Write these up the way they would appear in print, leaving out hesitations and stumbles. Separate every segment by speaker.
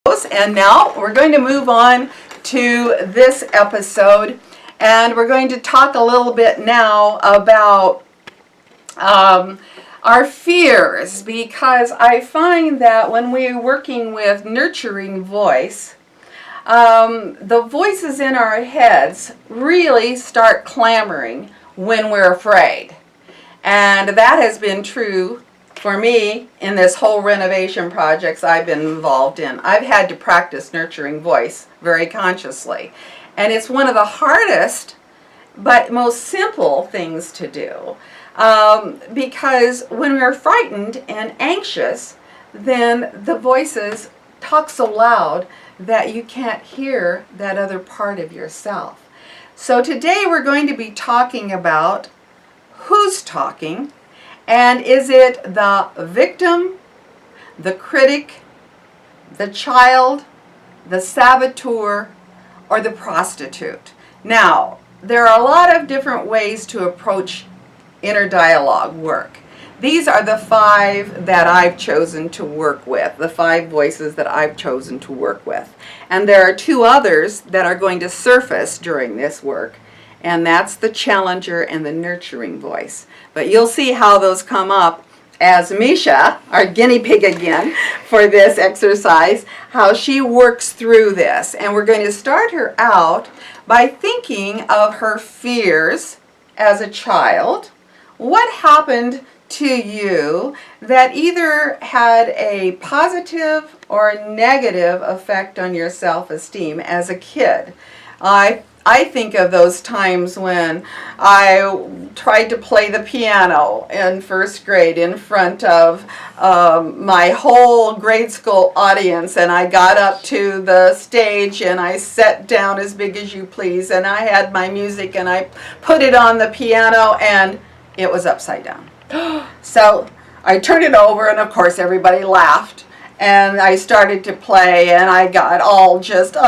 Speaker 1: And now we're going to move on to this episode, and we're going to talk a little bit now about our fears, because I find that when we're working with nurturing voice, the voices in our heads really start clamoring when we're afraid. And that has been true for me in this whole renovation projects I've been involved in. I've had to practice nurturing voice very consciously. And it's one of the hardest but most simple things to do. Because when we're frightened and anxious, then the voices talk so loud that you can't hear that other part of yourself. So today we're going to be talking about who's talking, and is it the victim, the critic, the child, the saboteur, or the prostitute? Now, there are a lot of different ways to approach inner dialogue work. These are the 5 that I've chosen to work with, the 5 voices that I've chosen to work with. And there are 2 others that are going to surface during this work, and that's the challenger and the nurturing voice. But you'll see how those come up as Misha, our guinea pig again for this exercise, how she works through this. And we're going to start her out by thinking of her fears as a child. What happened to you that either had a positive or negative effect on your self-esteem as a kid? I think of those times when I tried to play the piano in first grade in front of my whole grade school audience, and I got up to the stage and I sat down as big as you please, and I had my music and I put it on the piano and it was upside down. So I turned it over, and of course everybody laughed, and I started to play, and I got all just, and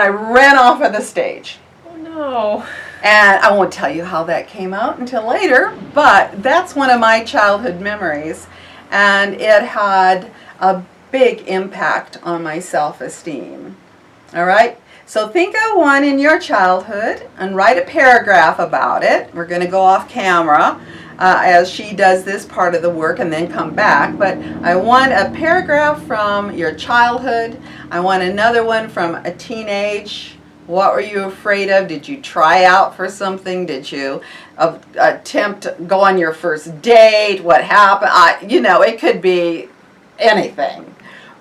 Speaker 1: I ran off of the stage.
Speaker 2: Oh no.
Speaker 1: And I won't tell you how that came out until later, but that's one of my childhood memories, and it had a big impact on my self-esteem. All right? So think of one in your childhood and write a paragraph about it. We're going to go off camera as she does this part of the work and then come back. But I want a paragraph from your childhood. I want another one from a teenage. What were you afraid of? Did you try out for something? Did you attempt to go on your first date? What happened? It could be anything.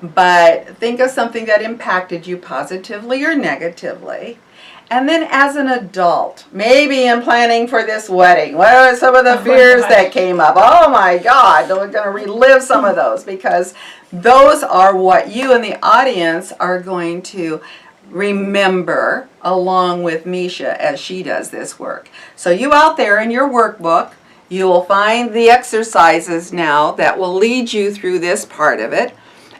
Speaker 1: But think of something that impacted you positively or negatively. And then as an adult, maybe in planning for this wedding, what are some of the fears that came up? Oh my God, we're going to relive some of those, because those are what you and the audience are going to remember along with Misha as she does this work. So you out there in your workbook, you will find the exercises now that will lead you through this part of it.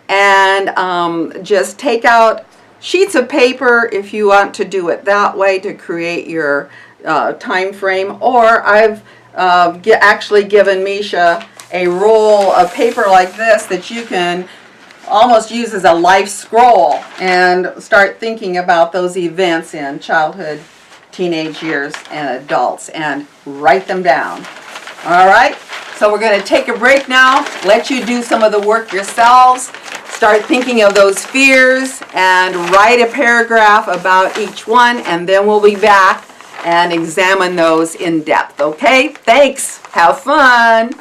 Speaker 1: And just take out sheets of paper if you want to do it that way to create your time frame. Or I've actually given Misha a roll of paper like this that you can almost use as a life scroll and start thinking about those events in childhood, teenage years, and adults, and write them down. All right? So we're going to take a break now, let you do some of the work yourselves. Start thinking of those fears and write a paragraph about each one, and then we'll be back and examine those in depth. Okay? Thanks. Have fun.